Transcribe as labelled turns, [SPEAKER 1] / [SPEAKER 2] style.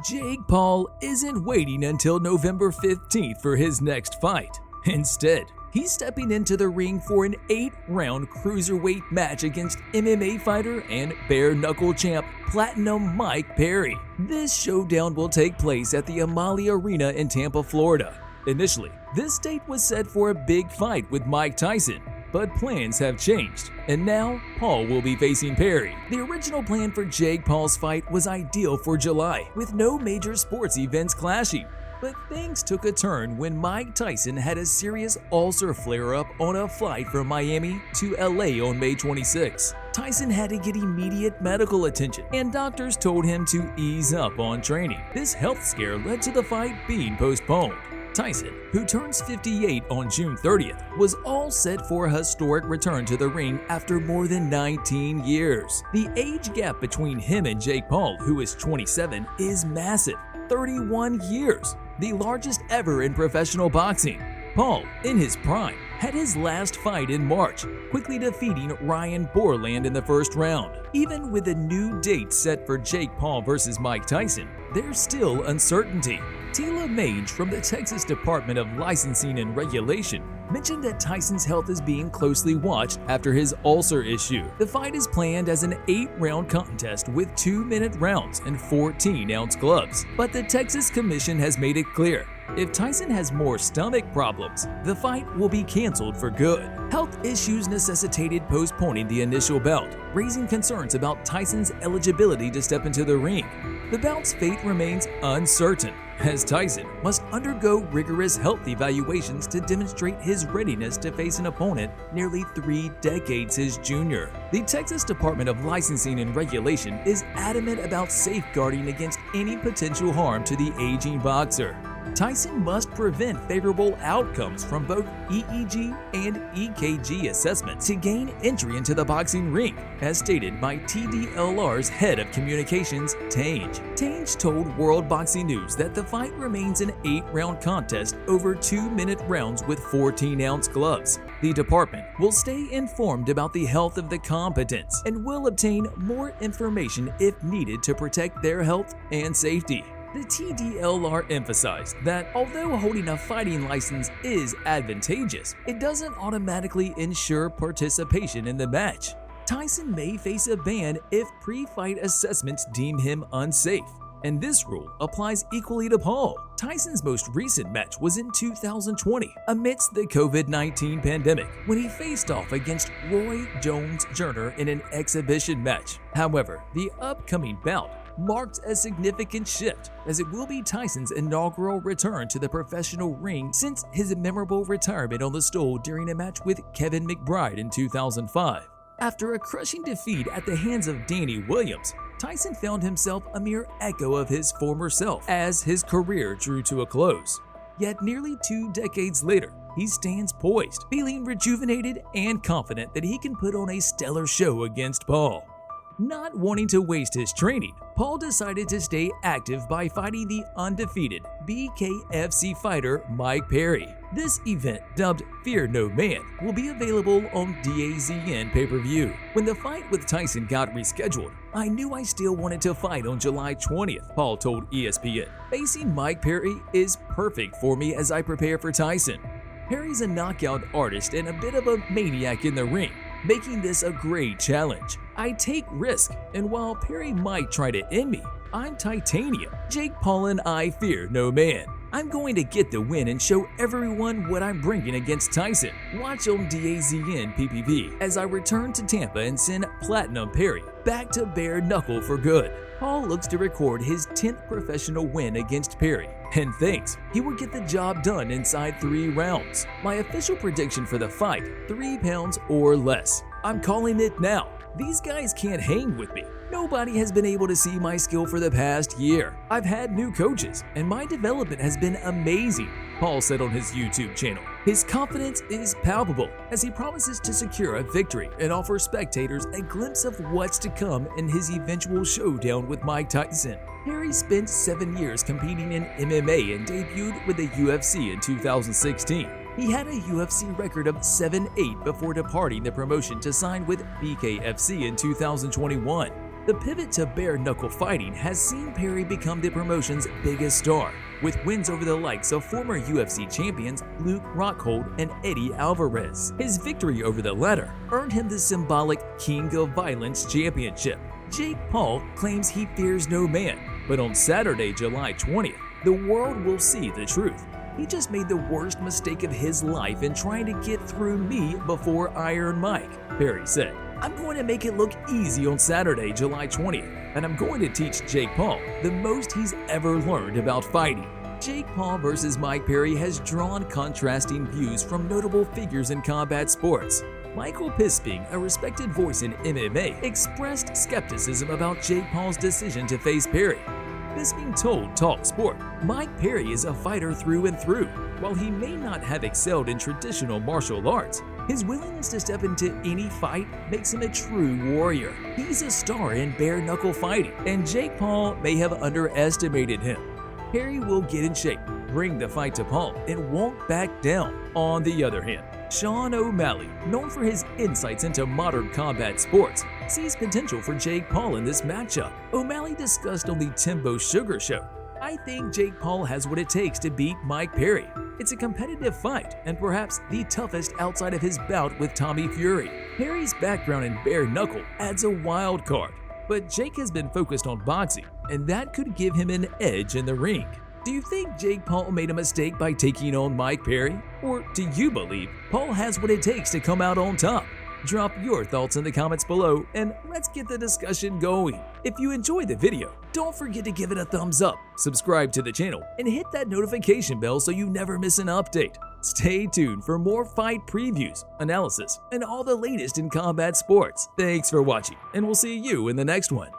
[SPEAKER 1] Jake Paul isn't waiting until November 15th for his next fight. Instead, he's stepping into the ring for an 8-round cruiserweight match against MMA fighter and bare-knuckle champ Platinum Mike Perry. This showdown will take place at the Amalie Arena in Tampa, Florida. Initially, this date was set for a big fight with Mike Tyson, but plans have changed, and now Paul will be facing Perry. The original plan for Jake Paul's fight was ideal for July, with no major sports events clashing. But things took a turn when Mike Tyson had a serious ulcer flare-up on a flight from Miami to LA on May 26. Tyson had to get immediate medical attention, and doctors told him to ease up on training. This health scare led to the fight being postponed. Tyson, who turns 58 on June 30th, was all set for a historic return to the ring after more than 19 years. The age gap between him and Jake Paul, who is 27, is massive, 31 years, the largest ever in professional boxing. Paul, in his prime, had his last fight in March, quickly defeating Ryan Borland in the first round. Even with a new date set for Jake Paul versus Mike Tyson, there's still uncertainty. Tila Mage from the Texas Department of Licensing and Regulation mentioned that Tyson's health is being closely watched after his ulcer issue. The fight is planned as an 8-round contest with 2-minute rounds and 14-ounce gloves. But the Texas Commission has made it clear, if Tyson has more stomach problems, the fight will be canceled for good. Health issues necessitated postponing the initial bout, raising concerns about Tyson's eligibility to step into the ring. The bout's fate remains uncertain, as Tyson must undergo rigorous health evaluations to demonstrate his readiness to face an opponent nearly 3 decades his junior. The Texas Department of Licensing and Regulation is adamant about safeguarding against any potential harm to the aging boxer. Tyson must prevent favorable outcomes from both EEG and EKG assessments to gain entry into the boxing ring, as stated by TDLR's head of communications, Tange. Tange told World Boxing News that the fight remains an 8-round contest over 2-minute rounds with 14-ounce gloves. The department will stay informed about the health of the combatants and will obtain more information if needed to protect their health and safety. The TDLR emphasized that although holding a fighting license is advantageous, it doesn't automatically ensure participation in the match. Tyson may face a ban if pre-fight assessments deem him unsafe, and this rule applies equally to Paul. Tyson's most recent match was in 2020 amidst the COVID-19 pandemic when he faced off against Roy Jones Jr. in an exhibition match. However, the upcoming bout marked a significant shift, as it will be Tyson's inaugural return to the professional ring since his memorable retirement on the stool during a match with Kevin McBride in 2005. After a crushing defeat at the hands of Danny Williams, Tyson found himself a mere echo of his former self as his career drew to a close. Yet nearly 2 decades later, he stands poised, feeling rejuvenated and confident that he can put on a stellar show against Paul. Not wanting to waste his training, Paul decided to stay active by fighting the undefeated BKFC fighter Mike Perry. This event, dubbed Fear No Man, will be available on DAZN pay-per-view. When the fight with Tyson got rescheduled, I knew I still wanted to fight on July 20th, Paul told ESPN. Facing Mike Perry is perfect for me as I prepare for Tyson. Perry's a knockout artist and a bit of a maniac in the ring, making this a great challenge. I take risk, and while Perry might try to end me, I'm titanium. Jake Paul and I fear no man. I'm going to get the win and show everyone what I'm bringing against Tyson. Watch on DAZN PPV as I return to Tampa and send Platinum Perry back to bare knuckle for good. Paul looks to record his 10th professional win against Perry, and thinks he will get the job done inside 3 rounds. My official prediction for the fight, 3 pounds or less. I'm calling it now. These guys can't hang with me. Nobody has been able to see my skill for the past year. I've had new coaches, and my development has been amazing, Paul said on his YouTube channel. His confidence is palpable as he promises to secure a victory and offer spectators a glimpse of what's to come in his eventual showdown with Mike Tyson. Perry spent 7 years competing in MMA and debuted with the UFC in 2016. He had a UFC record of 7-8 before departing the promotion to sign with BKFC in 2021. The pivot to bare-knuckle fighting has seen Perry become the promotion's biggest star, with wins over the likes of former UFC champions Luke Rockhold and Eddie Alvarez. His victory over the latter earned him the symbolic King of Violence championship. Jake Paul claims he fears no man, but on Saturday, July 20th, the world will see the truth. He just made the worst mistake of his life in trying to get through me before Iron Mike, Perry said. I'm going to make it look easy on Saturday, July 20th, and I'm going to teach Jake Paul the most he's ever learned about fighting. Jake Paul versus Mike Perry has drawn contrasting views from notable figures in combat sports. Michael Bisping, a respected voice in MMA, expressed skepticism about Jake Paul's decision to face Perry. Bisping told TalkSport, Mike Perry is a fighter through and through. While he may not have excelled in traditional martial arts, his willingness to step into any fight makes him a true warrior. He's a star in bare-knuckle fighting, and Jake Paul may have underestimated him. Perry will get in shape, bring the fight to Paul, and won't back down. On the other hand, Sean O'Malley, known for his insights into modern combat sports, sees potential for Jake Paul in this matchup. O'Malley discussed on the Timbo Sugar Show, I think Jake Paul has what it takes to beat Mike Perry. It's a competitive fight and perhaps the toughest outside of his bout with Tommy Fury. Perry's background in bare knuckle adds a wild card, but Jake has been focused on boxing, and that could give him an edge in the ring. Do you think Jake Paul made a mistake by taking on Mike Perry? Or do you believe Paul has what it takes to come out on top? Drop your thoughts in the comments below and let's get the discussion going. If you enjoyed the video, don't forget to give it a thumbs up, subscribe to the channel, and hit that notification bell so you never miss an update. Stay tuned for more fight previews, analysis, and all the latest in combat sports. Thanks for watching, and we'll see you in the next one.